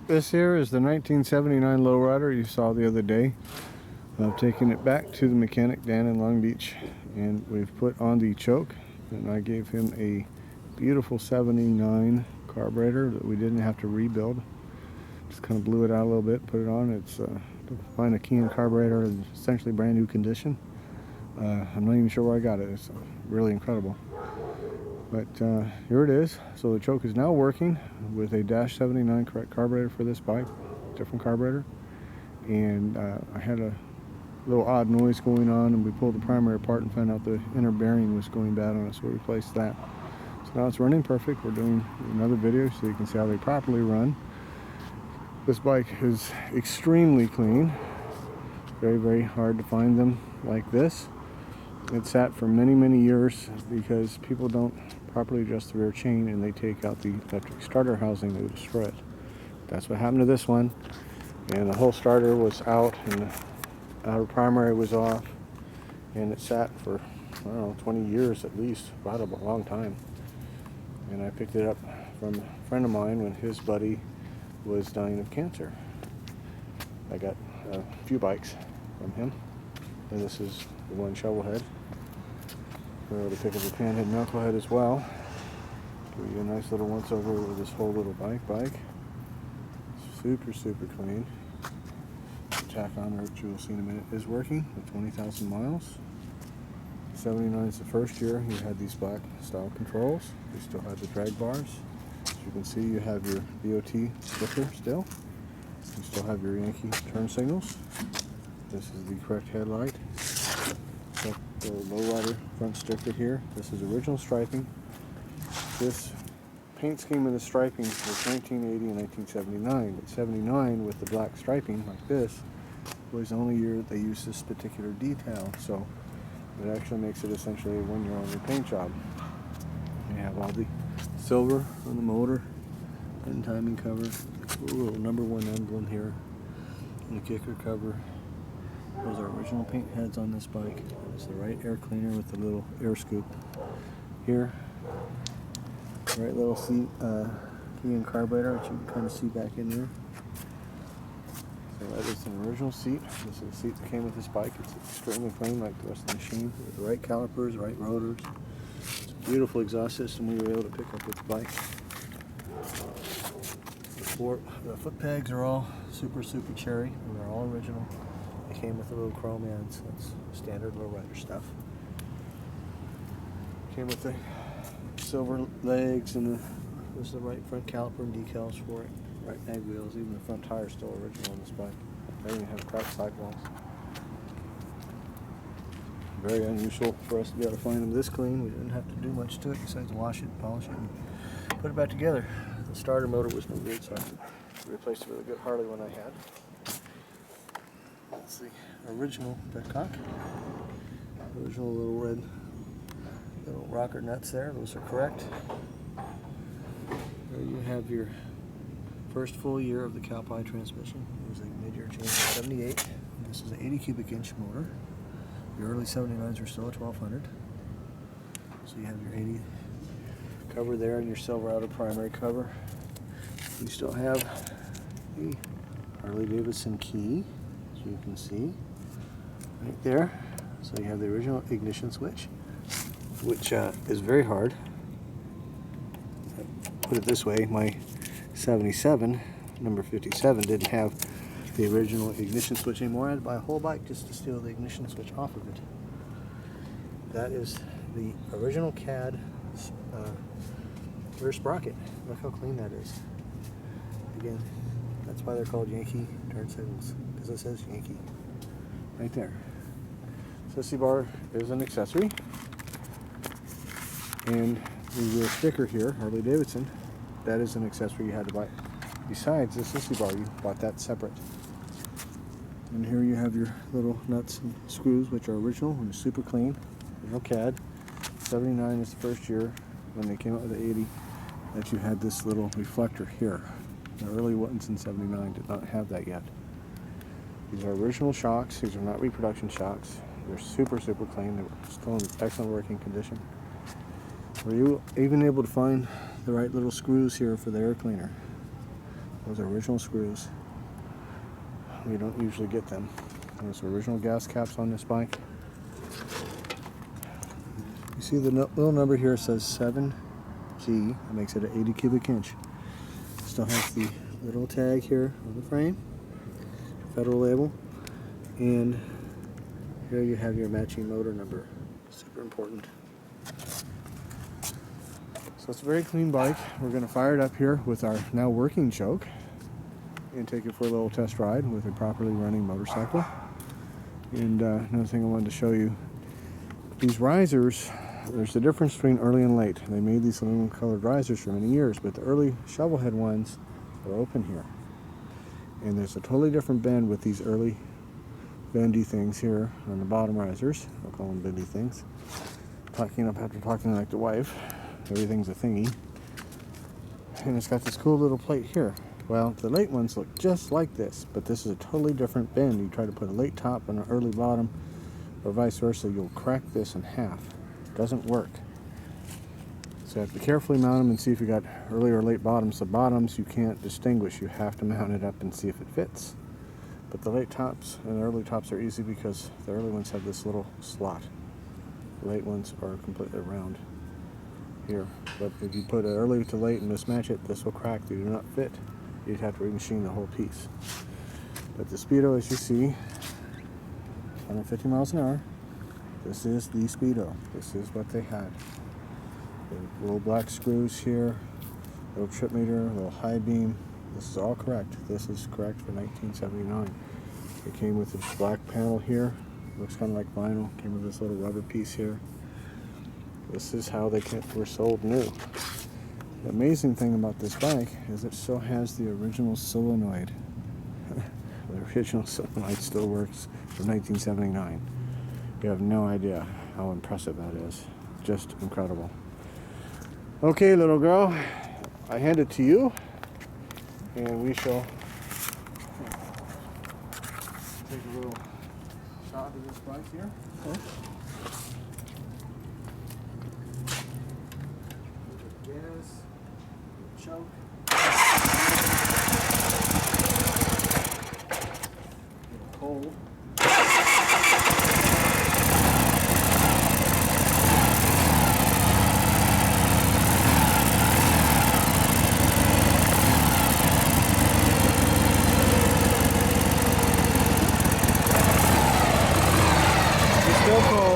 This here is the 1979 Lowrider you saw the other day. I've taken it back to the mechanic Dan in Long Beach, and we've put on the choke, and I gave him a beautiful 79 carburetor that we didn't have to rebuild. Just kind of blew it out a little bit, put it on. It's find a Keen carburetor in essentially brand new condition. I'm not even sure where I got it. It's really incredible. But here it is. So the choke is now working with a Dash 79 correct carburetor for this bike, different carburetor. And I had a little odd noise going on, and we pulled the primary apart and found out the inner bearing was going bad on it, so we replaced that. So now it's running perfect. We're doing another video so you can see how they properly run. This bike is extremely clean. Very, very hard to find them like this. It sat for many, many years because people don't properly adjust the rear chain, and they take out the electric starter housing, they destroy it. That's what happened to this one. And the whole starter was out, and the outer primary was off, and it sat for, I don't know, 20 years at least, about a long time. And I picked it up from a friend of mine when his buddy was dying of cancer. I got a few bikes from him, and this is the one shovelhead. We're able to pick up a panhead knucklehead as well. Give you a nice little once over with this whole little bike. Super, super clean. The tack on, which you'll see in a minute, is working with 20,000 miles. 79 is the first year. You had these black style controls. You still have the drag bars. As you can see, you have your DOT sticker still. You still have your Yankee turn signals. This is the correct headlight. The Lowrider front sticker here. This is original striping. This paint scheme of the striping was 1980 and 1979, but 79 with the black striping like this was the only year that they used this particular detail, so it actually makes it essentially a one-year-old paint job. You have all the silver on the motor and timing cover, a little number 1 emblem here, and the kicker cover. Those are original paint heads on this bike. It's the right air cleaner with the little air scoop here. Right little seat, key and carburetor, which you can kind of see back in there. So that is an original seat. This is the seat that came with this bike. It's extremely clean like the rest of the machine. With the right calipers, right rotors. It's a beautiful exhaust system we were able to pick up with the bike. The foot pegs are all super, super cherry, and they're all original. They came with the little chrome ends. That's standard Lowrider stuff. Came with the silver legs, and this is the right front caliper and decals for it. Right mag wheels, even the front tire is still original on this bike. They even have cracked sidewalls. Very unusual for us to be able to find them this clean. We didn't have to do much to it besides wash it, polish it, and put it back together. The starter motor was no good, so I replaced it with a good Harley one I had. That's the original Petcock. Original little red little rocker nuts there. Those are correct. There you have your first full year of the Calpi transmission. It was a mid-year change in 78. This is an 80 cubic inch motor. Your early 79s are still at 1200. So you have your 80 cover there and your silver outer primary cover. You still have the Harley Davidson key, as you can see right there. So you have the original ignition switch, which is very hard. Put it this way, my 77, number 57, didn't have the original ignition switch anymore. I had to buy a whole bike just to steal the ignition switch off of it. That is the original CAD rear sprocket. Look how clean that is. Again, that's why they're called Yankee turn signals, because it says Yankee right there. Sissy bar is an accessory, and the sticker here, Harley Davidson, that is an accessory you had to buy. Besides the sissy bar, you bought that separate. And here you have your little nuts and screws, which are original and super clean. Original CAD. 79 is the first year when they came out with the 80 that you had this little reflector here. The early ones in 79 did not have that yet. These are original shocks. These are not reproduction shocks. They're super, super clean. They're still in excellent working condition. Were you even able to find the right little screws here for the air cleaner? Those are original screws. We don't usually get them. Those are original gas caps on this bike. You see the little number here says 7G. That makes it an 80 cubic inch. Still has the little tag here on the frame, Federal label, and here you have your matching motor number. Super important. So it's a very clean bike. We're going to fire it up here with our now working choke and take it for a little test ride with a properly running motorcycle. And another thing I wanted to show you, these risers, there's a difference between early and late. They made these aluminum colored risers for many years, but the early shovel head ones are open here. And there's a totally different bend with these early bendy things here on the bottom risers. I'll call them bendy things. Talking up after talking like the wife. Everything's a thingy. And it's got this cool little plate here. Well, the late ones look just like this, but this is a totally different bend. You try to put a late top on an early bottom, or vice versa, you'll crack this in half. It doesn't work. So you have to carefully mount them and see if you got early or late bottoms. The bottoms you can't distinguish. You have to mount it up and see if it fits. But the late tops and the early tops are easy because the early ones have this little slot. The late ones are completely round here. But if you put it early to late and mismatch it, this will crack. They do not fit. You'd have to remachine the whole piece. But the Speedo, as you see, 150 miles an hour. This is the Speedo. This is what they had. The little black screws here, little trip meter, little high beam. This is all correct. This is correct for 1979. It came with this black panel here. Looks kind of like vinyl. Came with this little rubber piece here. This is how they were sold new. The amazing thing about this bike is it still has the original solenoid. The original solenoid still works from 1979. You have no idea how impressive that is. Just incredible. Okay, little girl, I hand it to you, and we shall take a little shot of this bike here. Okay. Gas, choke. Cold. Still cold.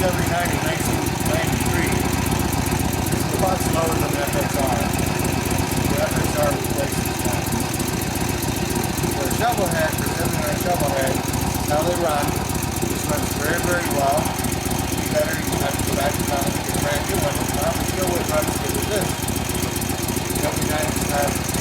79 in 1993. It's a lot slower than the FXR. The FXR replaced this one. For a shovel head, for 79 shovel head, how they run. This runs very, very well. Be better, you have to go back to town and get a brand new one. It still would run as good as this. The 79s have